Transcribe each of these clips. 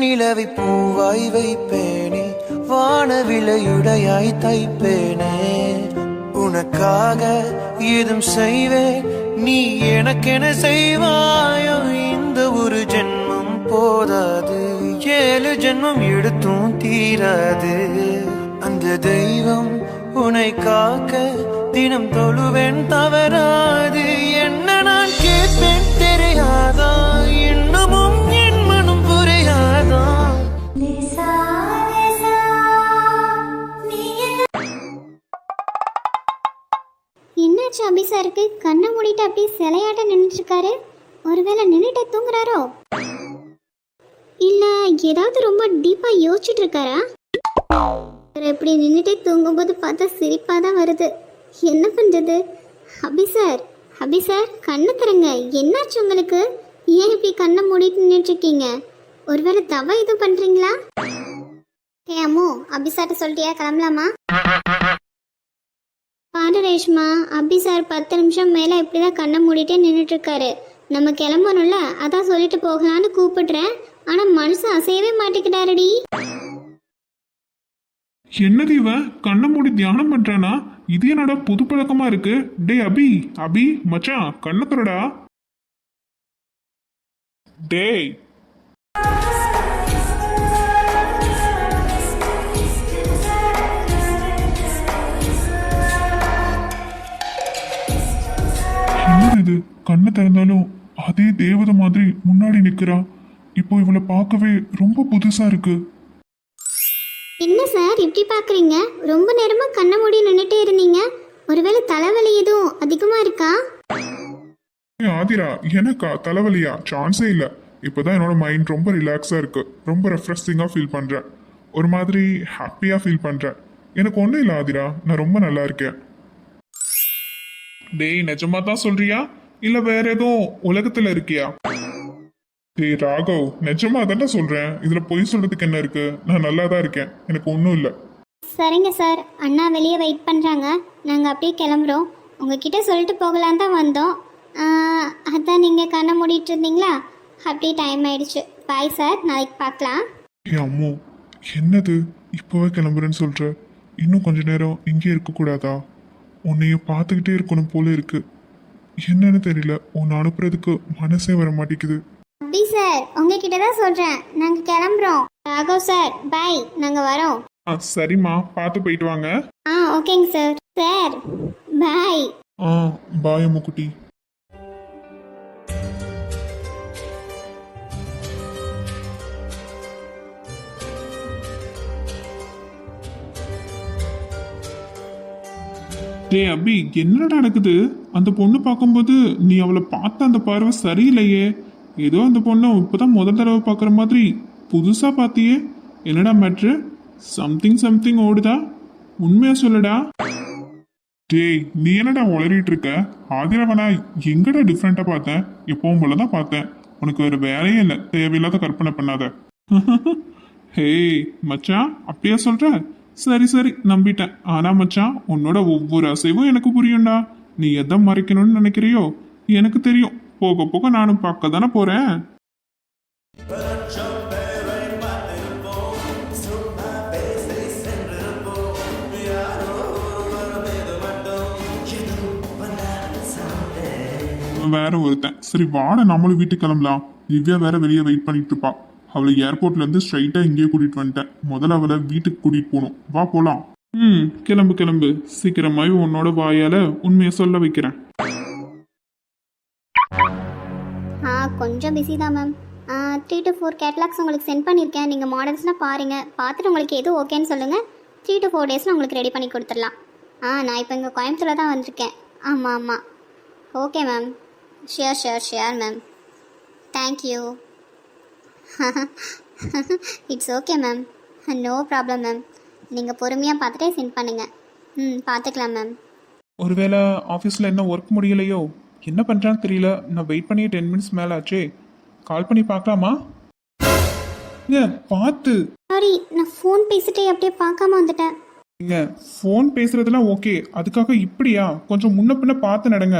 வெண்ணிலவை பூவாய் வைப்பேனே, வானவிலையுடையாய் தைப்பேனே. உனக்காக ஏதும் செய்வேன், நீ எனக்கென செய்வாயோ. இந்த ஒரு ஜென்மம் போதாது, 7 ஜென்மம் எடுத்தும் தீராது. அந்த தெய்வம் உன்னை காக்க தினம் தொழுவேன் தவறாது. என்ன நான் கேட்பேன் தெரியாதா, இன்னமும் என் மனம் புரியாதா. என்னாச்சு அபிசாருக்கு? கண்ணை மூடிட்டு அப்படியே சிலையாட்ட நின்றுட்டு இருக்காரு. ஒருவேளை நின்றுட்டு தூங்குறாரோ இல்ல ஏதாவது ரொம்ப டீப்பா யோசிச்சுட்டு இருக்காரா? எப்படி நின்றுட்டே தூங்கும்போது பார்த்தா சிரிப்பா தான் வருது. என்ன பண்றது? அபிசார், அபிசார் கண்ணை தரங்க. என்னாச்சு உங்களுக்கு? ஏன் இப்படி கண்ணை மூடிட்டு நின்றுட்டு இருக்கீங்க? ஒருவேளை தவ எதுவும் பண்றீங்களா? ஏ அம்மோ, அபிசார்ட்ட சொல்லிட்டியா கிளம்பலாமா? பாரு ரேஷ்மா, அபிசார் 10 நிமிஷம் மேல இப்படிதான் கண்ணை மூடிட்டே நின்றுட்டு இருக்காரு. நம்ம கிளம்பணும்ல, அதான் சொல்லிட்டு போகலான்னு கூப்பிடுறேன். ஆனா மனுஷன் அசையவே மாட்டேங்கிறாரடி. என்னது இவன் கண்ணை மூடி தியானம் பண்றானா? இது என்னடா புது பழக்கமா இருக்கு. டே அபி, அபி மச்சான் கண்ணை திறடா. டேய் என்னது இது? கண்ணை திறந்தாலும் அதே தேவதை மாதிரி முன்னாடி நிக்கிறா. இப்போ இவளை பார்க்கவே ரொம்ப புதுசா இருக்கு. என்ன சார் இப்படி பாக்குறீங்க? ரொம்ப நேரமா கண்ணை மூடி நின்னுட்டே இருந்தீங்க. ஒருவேளை தலைவலி எதுவும் அதிகமா இருக்கா? ஆதிரா, எனக்கா தலைவலியா? சான்ஸே இல்ல. இப்போதான் என்னோட மைண்ட் ரொம்ப ரிலாக்ஸா இருக்கு. ரொம்ப ரெஃப்ரெஷிங்கா ஃபீல் பண்றேன். ஒரு மாதிரி ஹாப்பியா ஃபீல் பண்றேன். எனக்கு ஒன்றும் இல்லை ஆதிரா, நான் ரொம்ப நல்லா இருக்கேன். டேய் நிஜமா தான் சொல்றியா இல்ல வேற எதுவும் உலகத்துல இருக்கியா? டேய் ராகவ், நிஜமா தானே சொல்றேன். இதுல பொய் சொல்றதுக்கு என்ன இருக்கு? நான் நல்லா தான் இருக்கேன், எனக்கு ஒன்றும் இல்லை. சரிங்க சார், அண்ணா வெளியே வெயிட் பண்றாங்க. நாங்க அப்படியே கிளம்புறோம். உங்ககிட்ட சொல்லிட்டு போகலாம் தான் வந்தோம். அதான் நீங்க கண்ணை மூடிட்டு இருந்தீங்களா? அப்படியே டைம் ஆயிடுச்சு. பாய் சார், நாளைக்கு பார்க்கலாம். ஏ அம்மோ, என்னது இப்போவே கிளம்புறேன்னு சொல்ற? இன்னும் கொஞ்ச நேரம் இங்கே இருக்கக்கூடாதா? உன்னைய பார்த்துக்கிட்டே இருக்கணும் போல இருக்கு. என்னன்னு தெரியல, உன்னை அனுப்புறதுக்கு மனசே வர மாட்டேங்குது. அப்படி சார், உங்ககிட்ட தான் சொல்றேன். நாங்க கிளம்புறோம். ராகவ் சார் பாய், நாங்க வரோம். சரிம்மா, பார்த்து போயிட்டு வாங்க. ஓகேங்க சார். Sir bye. பாய் அம்முக்குட்டி. டேய் அபி, என்னடா நடக்குது? அந்த பொண்ணு பார்க்கும்போது நீ அவளை பார்த்த அந்த பார்வை சரியில்லையே. ஏதோ அந்த பொண்ணை இப்போதான் முதல் தடவை பார்க்குற மாதிரி புதுசா பார்த்தியே. என்னடா மேட்ரு? சம்திங் ஓடுதா? உண்மையா சொல்லுடா. டேய் நீ என்னடா உளறிட்டு இருக்க? ஆதிரவனா எங்கடா டிஃப்ரெண்டா பார்த்தேன்? எப்பவும் போலதான் பார்த்தேன். உனக்கு வேற வேலையே இல்லை, தேவையில்லாத கற்பனை பண்ணாத. ஹேய் மச்சான், அப்படியா சொல்ற? சரி நம்பிட்டேன். ஆனா மச்சான், உன்னோட ஒவ்வொரு அசைவும் எனக்கு புரியும்டா. நீ எதை மறைக்கணும்னு நினைக்கிறியோ எனக்கு தெரியும். போக போக நானும் பார்க்க தானே போறேன். வேற ஒருத்தன். சரி வாட, நம்மளும் வீட்டுக்கு கிளம்பலாம். திவ்யா வேற வெளியே வெயிட் பண்ணிட்டு இருப்பா. அவளை ஏர்போர்ட்ல இருந்து ஸ்ட்ரைட்டா இங்கேயே கூட்டிட்டு வந்துட்டேன். முதல்ல அவளை வீட்டுக்கு கூட்டிட்டு போகணும். வா போலாம். கிளம்பு. சீக்கிரமாய் உன்னோட வாயால உண்மையை சொல்ல வைக்கிறேன். கொஞ்சம் பிஸி தான் மேம். 3 to 4 கேட்லாக்ஸ் உங்களுக்கு சென்ட் பண்ணியிருக்கேன். நீங்கள் மாடல்ஸ்லாம் பாருங்கள். பார்த்துட்டு உங்களுக்கு எது ஓகேன்னு சொல்லுங்கள். 3 to 4 டேஸில் உங்களுக்கு ரெடி பண்ணி கொடுத்துடலாம். நான் இப்போ இங்கே கோயம்புத்தூரில் தான் வந்திருக்கேன். ஆமாம். Okay ma'am. Sure ma'am. Thank you. It's okay ma'am. No problem ma'am. நீங்கள் பொறுமையாக பார்த்துட்டே சென்ட் பண்ணுங்கள். பார்த்துக்கலாம் மேம். ஒருவேளை ஆஃபீஸில் என்ன ஒர்க் முடியலையோ? என்ன பண்ணுறான்னு தெரியல. நான் வெயிட் பண்ணி 10 minutes மேலே ஆச்சே. கால் பண்ணி பார்க்கலாமா? பார்த்து. சாரி, நான் ஃபோன் பேசிட்டே அப்படியே பார்க்காம வந்துட்டேன். ஃபோன் பேசுறதுலாம் ஓகே, அதுக்காக இப்படியா? கொஞ்சம் முன்ன பின்ன பார்த்து நடங்க.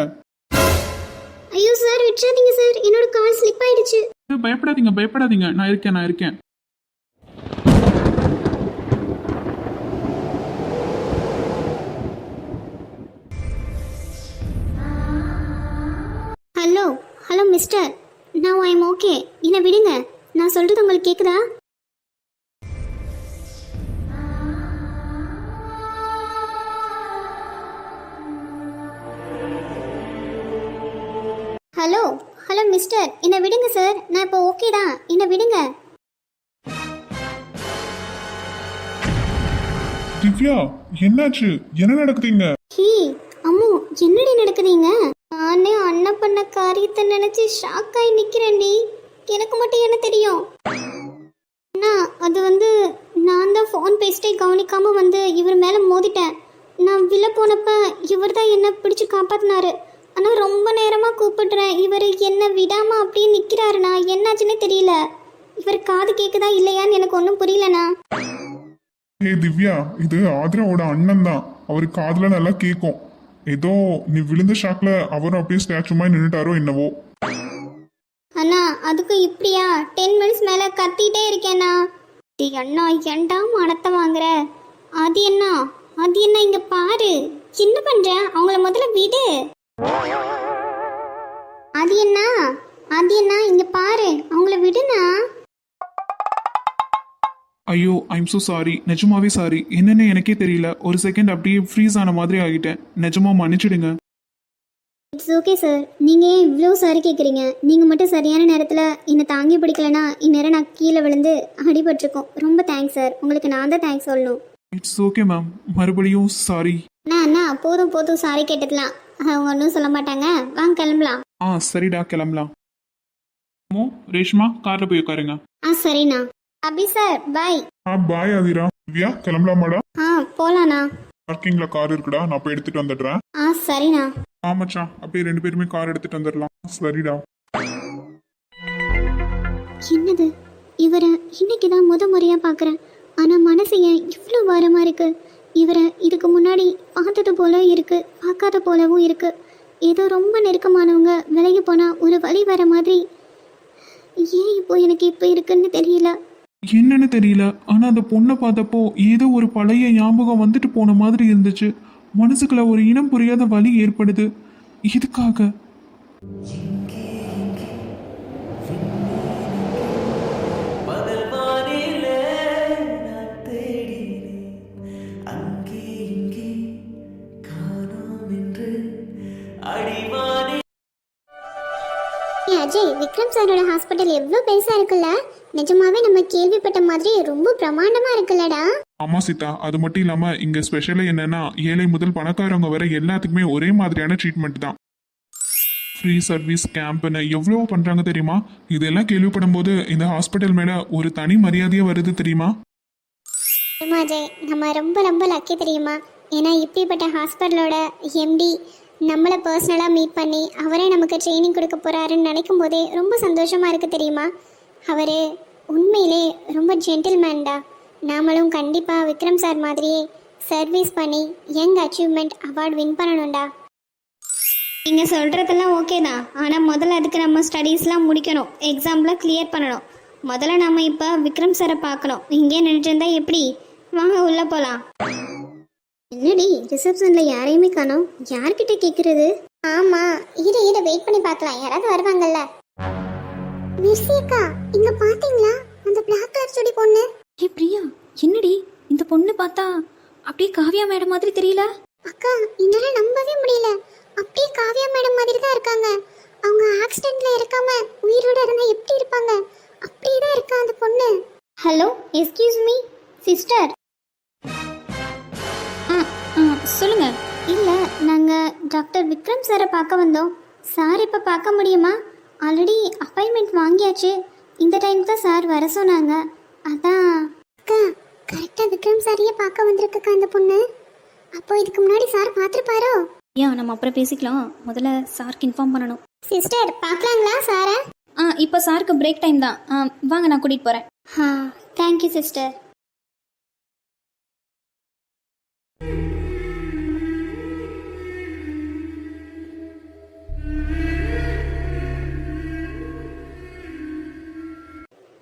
ஐயோ சார், விட்டுறாதீங்க சார், என்னோட கால் ஸ்லிப் ஆயிடுச்சு. பயப்படாதீங்க, நான் இருக்கேன். ஹலோ ஹலோ மிஸ்டர், நான் ஐம் ஓகே. என்னை விடுங்க. நான் சொல்றது உங்களுக்கு கேக்குதா? ஹலோ ஹலோ மிஸ்டர், என்னை விடுங்க சார். நான் இப்போ ஓகே தான். என்னை விடுங்க. திவ்யா, என்னாச்சு? என்ன நடக்குதுங்க? ஹீ அம்மு, என்னடி நடக்குதுங்க? நானே அண்ணன் பண்ண காரியத்தை நினைச்சு ஷாக் ஆகி நிக்கிறேன்டி. எனக்கு மட்டும் என்ன தெரியும்? அண்ணா, அது வந்து நான் தான் ஃபோன் பேசிட்டே கவனிக்காம வந்து இவர் மேல மோதிட்டேன். நான் விழ போனப்ப இவர் தான் என்ன பிடிச்சு காப்பாத்தினாரு. ஆனா ரொம்ப நேரமா கூப்பிடுறேன், இவர் என்ன விடாம அப்படியே நிக்கிறாருண்ணா. என்னாச்சுன்னே தெரியல. இவர் காது கேக்குதா இல்லையான்னு எனக்கு ஒன்றும் புரியலண்ணா. ஏ திவ்யா, இது ஆதிராவோட அண்ணன் தான். அவரு காதுல நல்லா கேட்கும். ஏதோ நீ விழுந்த ஷாக்ல அவரும் அப்படியே ஸ்டாச்சு மாதிரி நின்னுட்டாரோ என்னவோ. அண்ணா, அதுக்கு இப்படியா 10 மினிட்ஸ் மேல கத்திட்டே இருக்கேண்ணா. டேய் அண்ணா, ஏன்டா மனத்தை வாங்குற? அது என்ன இங்க பாரு. என்ன பண்ற? அவங்கள முதல்ல விடு. அது என்ன இங்க பாரு. அவங்கள விடுண்ணா. ஐயோ, ஐம் so சாரி. நிஜமாவே சாரி. என்னன்னு எனக்கே தெரியல. ஒரு செகண்ட் அப்படியே ஃப்ரீஸ் ஆன மாதிரி ஆகிட்டேன். நிஜமா மன்னிச்சிடுங்க. It's okay sir. நீங்கள் ஏன் இவ்வளோ சாரி கேட்குறீங்க? நீங்கள் மட்டும் சரியான நேரத்தில் என்னை தாங்கி பிடிக்கலனா இந்நேரம் நான் கீழே விழுந்து அடிபட்டிருக்கோம். ரொம்ப தேங்க்ஸ் சார். உங்களுக்கு நான் தான் தேங்க்ஸ் சொல்லணும். It's okay ma'am. மறுபடியும் சாரி. அண்ணா போதும் சாரி கேட்டதுலாம். அவங்க ஒன்றும் சொல்ல மாட்டாங்க. வாங்க கிளம்பலாம். சரிடா, கிளம்பலாம். ரேஷ்மா, கார்ல போய் உட்காருங்க. சரிண்ணா. அபி சார் பாய். பாய் ஆதிரா. திவ்யா, கிளம்பலாமாடா? போலாண்ணா. பார்க்கிங்ல கார் இருக்குடா, நான் போய் எடுத்துட்டு வந்துடுறேன். சரிண்ணா. ஆமாச்சா, அப்படியே 2 பேருமே கார் எடுத்துட்டு வந்துடலாம். சரிடா. என்னது, இவரை இன்னைக்கு தான் முறையாக பார்க்குறேன். ஆனால் மனசு ஏன் இவ்வளோ வாரமாக இருக்கு? இவரை இதுக்கு முன்னாடி பார்த்தது போல இருக்கு, பார்க்காத போலவும் இருக்கு. ஏதோ ரொம்ப நெருக்கமானவங்க விலகி போனால் ஒரு வழி வர மாதிரி. ஏன் இப்போ எனக்கு இப்போ இருக்குன்னு தெரியல. என்னன்னு தெரியல, ஆனா அந்த பொண்ணை பார்த்தப்போ ஏதோ ஒரு பழைய ஞாபகம் வந்துட்டு போன மாதிரி இருந்துச்சு. மனசுக்குள்ள ஒரு இனம் புரியாத வலி ஏற்படுது. இதுக்காக அஜய், விக்ரம் சாரோட ஹாஸ்பிட்டல் எவ்வளோ பெருசா இருக்குல்ல? நிஜமாவே நம்ம கேள்விப்பட்ட மாதிரி ரொம்ப பிரமாண்டமா இருக்குல்லடா. ஆமா சீதா, அது மட்டும் இல்லாம இங்க ஸ்பெஷலா என்னன்னா, ஏழை முதல் பணக்காரவங்க வரை எல்லாத்துக்குமே ஒரே மாதிரியான ட்ரீட்மெண்ட் தான். ஃப்ரீ சர்வீஸ் கேம்ப்னு எவ்வளவோ பண்றாங்க தெரியுமா? இதெல்லாம் கேள்விப்படும் போது இந்த ஹாஸ்பிட்டல் மேல ஒரு தனி மரியாதையே வருது தெரியுமா? அஜய், நம்ம ரொம்ப ரொம்ப லக்கி தெரியுமா? ஏன்னா இப்படிப்பட்ட ஹாஸ்பிட்டலோட எம்டி நம்மளை பர்சனலாக மீட் பண்ணி அவரே நமக்கு ட்ரைனிங் கொடுக்க போகிறாருன்னு நினைக்கும் போதே ரொம்ப சந்தோஷமாக இருக்குது தெரியுமா? அவர் உண்மையிலே ரொம்ப ஜென்டில்மேன்டா. நாமளும் கண்டிப்பாக விக்ரம் சார் மாதிரியே சர்வீஸ் பண்ணி யங் அச்சீவ்மெண்ட் அவார்டு வின் பண்ணணும்டா. நீங்கள் சொல்கிறதெல்லாம் ஓகே தான், ஆனால் முதல்ல அதுக்கு நம்ம ஸ்டடீஸ்லாம் முடிக்கணும், எக்ஸாம்லாம் கிளியர் பண்ணணும். முதல்ல நம்ம இப்போ விக்ரம் சாரை பார்க்கணும். இங்கே நின்றுட்டு இருந்தா எப்படி? வாங்க உள்ளே போகலாம். என்னடி, ரிசப்ஷனில் யாரையுமே காணோம். யார்கிட்ட கேட்குறது? ஆமாம், இரு வெயிட் பண்ணி பார்க்கலாம், யாராவது வருவாங்கல்ல. மிர்சியக்கா, இங்க பாத்தீங்களா அந்த பிளாக் கலர் சுடி பொண்ணு? ஏ பிரியா, என்னடி இந்த பொண்ணு பார்த்தா அப்படியே காவியா மேடம் மாதிரி தெரியல? அக்கா, என்னால நம்பவே முடியல. அப்படியே காவியா மேடம் மாதிரி தான் இருக்காங்க. அவங்க ஆக்சிடென்ட்ல இருக்காம உயிரோட இருந்தா எப்படி இருப்பாங்க? அப்படியே தான் இருக்கா அந்த பொண்ணு. Hello, excuse me sister. சொல்லுங்க. இல்லை, நாங்கள் டாக்டர் விக்ரம் சாரை பார்க்க வந்தோம். சார் இப்போ பார்க்க முடியுமா? ஆல்ரெடி அப்பாயின்மெண்ட் வாங்கியாச்சு. இந்த டைம் தான் சார் வர சொன்னாங்க. அதான். அக்கா, கரெக்டாக விக்ரம் சாரையே பார்க்க வந்திருக்கக்கா அந்த பொண்ணு. அப்போ இதுக்கு முன்னாடி சார் பார்த்துருப்பாரோ? ஏன் நம்ம அப்புறம் பேசிக்கலாம், முதல்ல சாருக்கு இன்ஃபார்ம் பண்ணணும். சிஸ்டர், பார்க்கலாங்களா சாரை? இப்போ சாருக்கு பிரேக் டைம் தான். வாங்க, நான் கூட்டிகிட்டு போகிறேன். Thank you sister.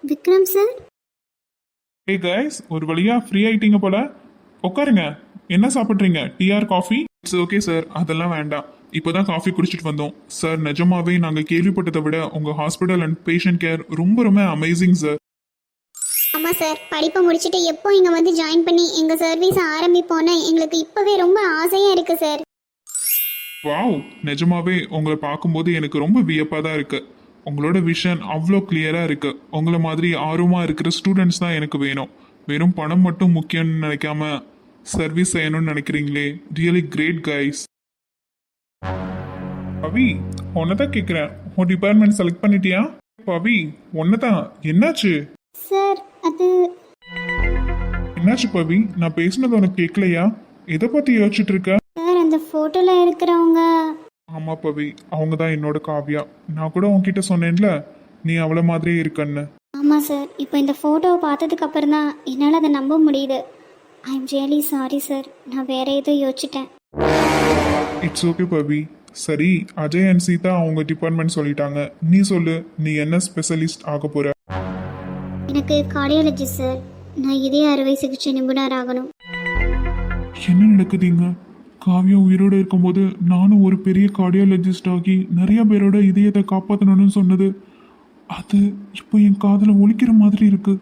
Vikram sir. Hey guys, ஒரு வழியா ஃப்ரீ ஆயிட்டீங்க போல. உட்காருங்க. என்ன சாப்பிட்றீங்க? Tea R coffee? It's okay sir, அதெல்லாம் வேண்டாம். இப்போதான் காஃபி குடிச்சிட்டு வந்தோம் சார். நிஜமாவே நாங்கள் கேள்விப்பட்டதை விட உங்கள் ஹாஸ்பிட்டல் அண்ட் பேஷண்ட் கேர் ரொம்ப ரொம்ப அமேசிங் சார். ஆமாம் சார், படிப்பை முடிச்சுட்டு எப்போ இங்கே வந்து ஜாயின் பண்ணி எங்கள் சர்வீஸை ஆரம்பிப்போன்னு எங்களுக்கு இப்போவே ரொம்ப ஆசையாக இருக்குது சார். வாவ், நிஜமாவே உங்களை பார்க்கும்போது எனக்கு ரொம்ப வியப்பாக தான் இருக்கு. உங்களோட விஷன் அவ்வளோ கிளியராக இருக்கு. உங்களை மாதிரி ஆர்வமாக இருக்கிற ஸ்டூடெண்ட்ஸ் தான் எனக்கு வேணும். வெறும் பணம் மட்டும் முக்கியம்னு நினைக்காம சர்வீஸ் செய்யணும்னு நினைக்கிறீங்களே, ரியலி கிரேட் கைஸ். பவி, உன்னதான் கேட்குறேன், உன் டிபார்ட்மெண்ட் செலக்ட் பண்ணிட்டியா? பவி, உன்னதான். என்னாச்சு சார் அது என்னாச்சு பவி? நான் பேசுனது உனக்கு கேட்கலையா? எதை பற்றி யோசிச்சுட்டு இருக்க? சார் அந்த ஃபோட்டோவில் இருக்கிறவங்க. ஆமா பவி, அவங்க தான் என்னோட காவ்யா. நான் கூட உன்கிட்ட சொன்னேன்ல, நீ அவளை மாதிரியே இருக்கன்னு. ஆமாம் சார், இப்போ இந்த ஃபோட்டோவை பார்த்ததுக்கு அப்புறம் தான் என்னால் அதை நம்ப முடியுது. I am really sorry sir, நான் வேற ஏதோ யோசிச்சிட்டேன். இட்ஸ் ஓகே பவி. சரி, அஜய் அண்ட் சீதா அவங்க டிபார்ட்மெண்ட் சொல்லிட்டாங்க. நீ சொல்லு, நீ என்ன ஸ்பெஷலிஸ்ட் ஆக போற? எனக்கு கார்டியாலஜி சார், நான் இதய அறுவை சிகிச்சை நிபுணர் ஆகணும். என்ன நடக்குதுங்க? காவ்யா உயிரோடு இருக்கும்போது நானும் ஒரு பெரிய கார்டியாலஜிஸ்ட் ஆகி நிறைய பேரோட இதயத்தை காப்பாற்றணும்னு சொன்னது, அது இப்போ என் காதில் ஒலிக்கிற மாதிரி இருக்கு.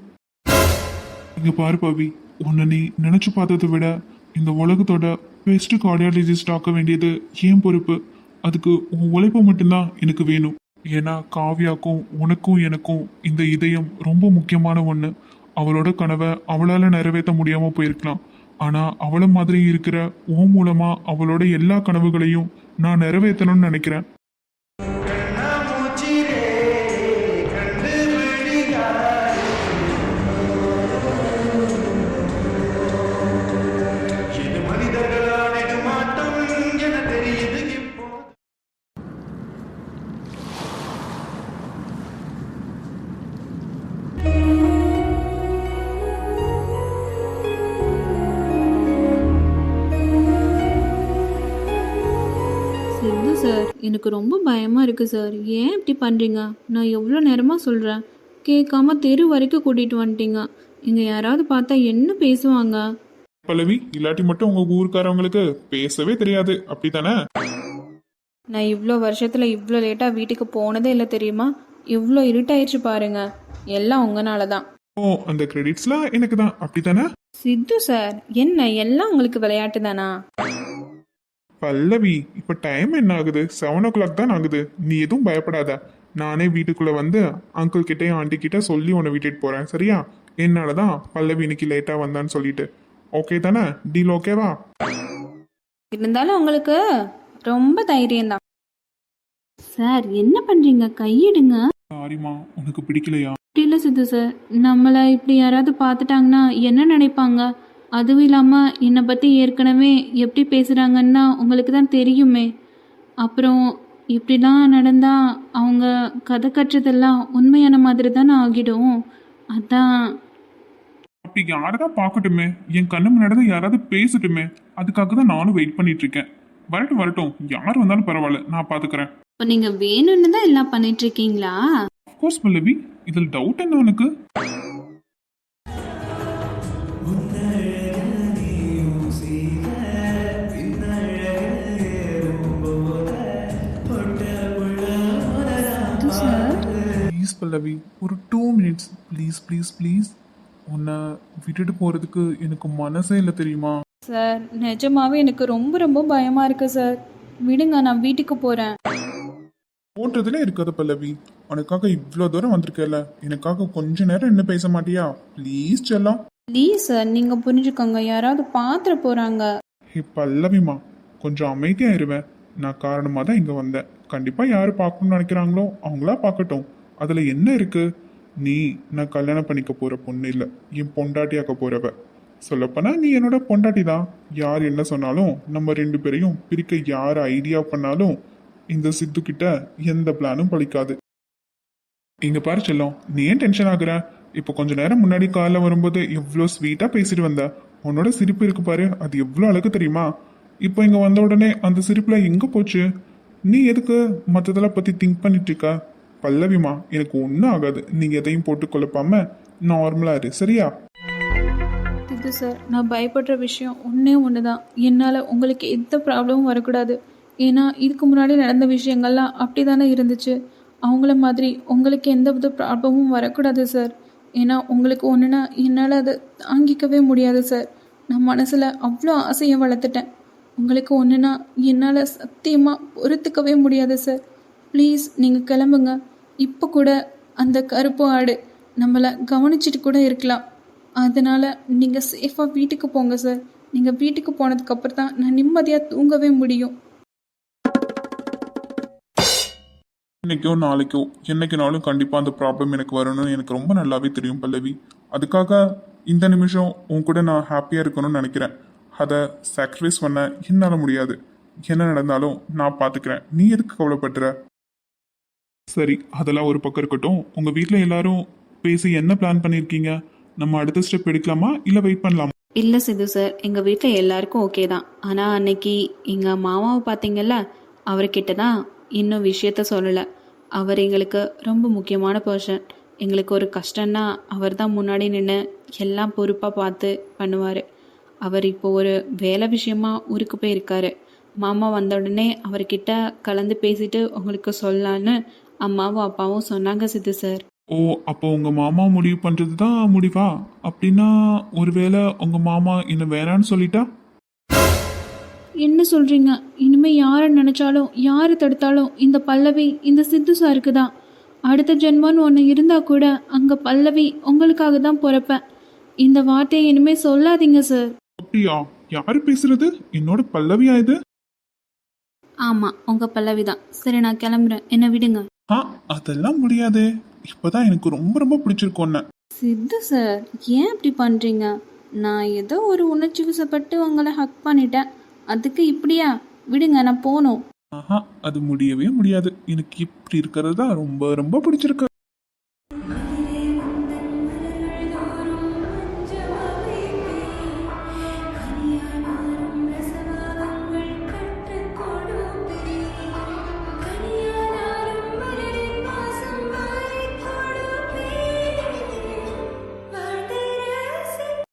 இங்க பாரு பவி, உன்னை நீ நினைச்சு பார்த்ததை விட இந்த உலகத்தோட பெஸ்ட் கார்டியாலஜிஸ்ட் ஆக்க வேண்டியது ஏன் பொறுப்பு. அதுக்கு உன் உழைப்பு மட்டும்தான் எனக்கு வேணும். ஏன்னா காவ்யாக்கும் உனக்கும் எனக்கும் இந்த இதயம் ரொம்ப முக்கியமான ஒன்று. அவளோட கனவை அவளால் நிறைவேற்ற முடியாமல் போயிருக்கலாம். ஆனால் அவளை மாதிரி இருக்கிற உன் மூலமாக அவளோட எல்லா கனவுகளையும் நான் நிறைவேற்றணும்னு நினைக்கிறேன். சித்து சார், எனக்கு ரொம்ப பயமாக இருக்குது சார். ஏன் இப்படி பண்ணுறீங்க? நான் எவ்வளோ நேரமாக சொல்கிறேன், கேட்காம தெரு வரைக்கும் கூட்டிகிட்டு வந்துட்டீங்க. இங்கே யாராவது பார்த்தா என்ன பேசுவாங்க? பல்லவி, இல்லாட்டி மட்டும் உங்க ஊருக்காரவங்களுக்கு பேசவே தெரியாது, அப்படித்தானே? நான் இவ்வளோ வருஷத்தில் இவ்வளோ லேட்டாக வீட்டுக்கு போனதே இல்லை தெரியுமா? இவ்வளோ இருட்டாயிடுச்சு பாருங்க. எல்லாம் உங்களால தான். ஓ, அந்த கிரெடிட்ஸ்லாம் எனக்கு தான், அப்படித்தானே? சித்து சார், என்ன எல்லாம் உங்களுக்கு விளையாட்டு தானா? பல்லவி, இப்ப டைம் என்ன ஆகுது? 7 o'clock தான் ஆகுது. நீ எதுவும் பயப்படாத. நானே வீட்டுக்குள்ள வந்து அங்கிள் கிட்டே ஆண்டி கிட்ட சொல்லி உன்னை விட்டுட்டு போறேன், சரியா? என்னாலதான் பல்லவி இன்னைக்கு லேட்டா வந்தான்னு சொல்லிட்டு. ஓகே தானே? டீல் ஓகேவா? இருந்தாலும் உங்களுக்கு ரொம்ப தைரியம் தான் சார். என்ன பண்றீங்க? கையிடுங்க. சாரிமா, உனக்கு பிடிக்கலையா? அப்படி இல்லை சித்து சார், நம்மளை இப்படி யாராவது பார்த்துட்டாங்கன்னா என்ன நினைப்பாங்க? அதுவும் இல்லாமல் என்னை பற்றி ஏற்கனவே எப்படி பேசுகிறாங்கன்னா உங்களுக்கு தான் தெரியுமே. அப்புறம் இப்படிலாம் நடந்தால் அவங்க கதை கட்டுறதெல்லாம் உண்மையான மாதிரி தானே ஆகிடும். அதான். அப்படி யாரதான் பார்க்கட்டுமே, என் கண்ணு முன்னாடி யாராவது பேசட்டுமே, அதுக்காக தான் நானும் வெயிட் பண்ணிட்டு இருக்கேன். வரட்டும் வரட்டும், யார் வந்தாலும் பரவாயில்ல, நான் பாத்துக்கிறேன். இப்போ நீங்கள் வேணும்னு தான் எல்லாம் பண்ணிட்டு இருக்கீங்களா? அஃப்கோர்ஸ் பல்லவி, இதில் டவுட் என்ன உனக்கு? ப்ளீஸ் பல்லவி, ஒரு 2 minutes ப்ளீஸ் ப்ளீஸ் ப்ளீஸ். உன்னை விட்டுட்டு போறதுக்கு எனக்கு மனசே இல்லை தெரியுமா? சார், நிஜமாவே எனக்கு ரொம்ப ரொம்ப பயமாக இருக்குது சார். விடுங்க, நான் வீட்டுக்கு போகிறேன். போன்றதுல இருக்காத பல்லவி, உனக்காக இவ்வளோ தூரம் வந்திருக்கல, எனக்காக கொஞ்ச நேரம் என்ன பேச மாட்டியா ப்ளீஸ்? செல்லம் ப்ளீஸ் சார், நீங்கள் புரிஞ்சுக்கோங்க. யாராவது பார்த்துட போகிறாங்க. ஹே பல்லவிமா, கொஞ்சம் அமைதியா இருவேன். நான் காரணமாக தான் இங்கே வந்தேன். கண்டிப்பாக யார் பார்க்கணும்னு நினைக்கிறாங்களோ அவங்களா பார்க்கட்டும். அதில் என்ன இருக்கு? நீ நான் கல்யாணம் பண்ணிக்க போகிற பொண்ணு இல்லை, என் பொண்டாட்டியாக்க போகிறவ. சொல்லப்போனா நீ என்னோட பொண்டாட்டி தான். யார் என்ன சொன்னாலும் நம்ம 2 பேரையும் பிரிக்க யார் ஐடியா பண்ணாலும் இந்த சித்து கிட்ட எந்த பிளானும் பலிக்காது. இங்க பாரு செல்லம், நீ ஏன் டென்ஷன் ஆகுற? இப்போ கொஞ்ச நேரம் முன்னாடி காலைல வரும்போது எவ்வளோ ஸ்வீட்டாக பேசிட்டு வந்த. உன்னோட சிரிப்பு இருக்கு பாரு, அது எவ்வளோ அழகு தெரியுமா? இப்போ இங்கே வந்த உடனே அந்த சிரிப்பில் எங்கே போச்சு? நீ எதுக்கு மற்றதெல்லாம் பற்றி திங்க் பண்ணிட்டு இருக்க? பல்லவிமா, எனக்கு ஒன்றும் ஆகாது. நீங்கள் எதையும் போட்டு குழப்பாம நார்மலாக இரு, சரியா? சித்து சார், நான் பயப்படுற விஷயம் ஒன்றே ஒன்று தான். என்னால் உங்களுக்கு எந்த ப்ராப்ளமும் வரக்கூடாது. ஏன்னா இதுக்கு முன்னாடி நடந்த விஷயங்கள்லாம் அப்படி தானே இருந்துச்சு. அவங்கள மாதிரி உங்களுக்கு எந்த வித ப்ராப்ளமும் வரக்கூடாது சார். ஏன்னா உங்களுக்கு ஒன்றுனா என்னால் அதை தாங்கிக்கவே முடியாது சார். நான் மனசில் அவ்வளோ ஆசையை வளர்த்துட்டேன். உங்களுக்கு ஒன்றுனா என்னால் சத்தியமாக பொறுத்துக்கவே முடியாது சார். ப்ளீஸ் நீங்கள் கிளம்புங்க. இப்போ கூட அந்த கருப்பு ஆடு நம்மளை கவனிச்சிட்டு கூட இருக்கலாம். அதனால் நீங்கள் சேஃபாக வீட்டுக்கு போங்க சார். நீங்கள் வீட்டுக்கு போனதுக்கப்புறம் தான் நான் நிம்மதியாக தூங்கவே முடியும். இன்னைக்கோ நாளைக்கோ என்னைக்குனாலும் கண்டிப்பாக அந்த ப்ராப்ளம் எனக்கு வரணும்னு எனக்கு ரொம்ப நல்லாவே தெரியும் பல்லவி. அதுக்காக இந்த நிமிஷம் உன் கூட நான் ஹாப்பியாக இருக்கணும்னு நினைக்கிறேன். அதை சாக்ரிஃபைஸ் பண்ண என்னால் முடியாது. என்ன நடந்தாலும் நான் பார்த்துக்கிறேன். நீ எதுக்கு கவலைப்படுற? சரி, அதெல்லாம் ஒரு பக்கம் இருக்கட்டும். உங்கள் வீட்டில் எல்லாரும் பேசி என்ன பிளான் பண்ணியிருக்கீங்க? நம்ம அடுத்த ஸ்டெப் எடுக்கலாமா இல்லை வெயிட் பண்ணலாமா? இல்லை சித்து சார், எங்கள் வீட்டில் எல்லாருக்கும் ஓகே தான். ஆனால் அன்னைக்கு எங்கள் மாமாவை பார்த்தீங்கல்ல, அவர்கிட்ட தான் இன்னும் விஷயத்த சொல்லலை. அவர் எங்களுக்கு ரொம்ப முக்கியமான பர்சன். எங்களுக்கு ஒரு கஷ்டம்னா அவர் தான் முன்னாடி நின்று எல்லாம் பொறுப்பாக பார்த்து பண்ணுவார். அவர் இப்போ ஒரு வேலை விஷயமா ஊருக்கு போயிருக்காரு. மாமா வந்த உடனே அவர்கிட்ட கலந்து பேசிட்டு உங்களுக்கு சொல்லலான்னு அம்மாவும் அப்பாவும் சொன்னாங்க சித்து சார். ஓ, அப்போ உங்கள் மாமா முடிவு பண்ணுறது தான் முடிவா? அப்படின்னா ஒருவேளை உங்கள் மாமா என்ன வேணான்னு சொல்லிட்டா? என்ன சொல்கிறீங்க? இனிமேல் யாரை நினச்சாலும் யாரை தடுத்தாலும் இந்த பல்லவி இந்த சித்து சாருக்கு தான். அடுத்த ஜென்மன்னு ஒன்று இருந்தால் கூட அங்கே பல்லவி உங்களுக்காக தான் பிறப்பேன். இந்த வார்த்தையை இனிமேல் சொல்லாதீங்க சார். அப்படியா? யாரு பேசுறது? என்னோட பல்லவியா இது? ஆமாம், உங்கள் பல்லவி தான். சரி, நான் கிளம்புறேன், என்னை விடுங்க. அதெல்லாம் முடியாது. இப்போதான் எனக்கு ரொம்ப ரொம்ப பிடிச்சிருக்கு உன்னை. சித்து சார், ஏன் இப்படி பண்ணுறீங்க? நான் ஏதோ ஒரு உணர்ச்சி வசப்பட்டு உங்களை ஹக் பண்ணிட்டேன். அதுக்கு இப்படியா? விடுங்க, நான் போகணும். அது முடியவே முடியாது. எனக்கு இப்படி இருக்கிறது தான் ரொம்ப ரொம்ப பிடிச்சிருக்கு.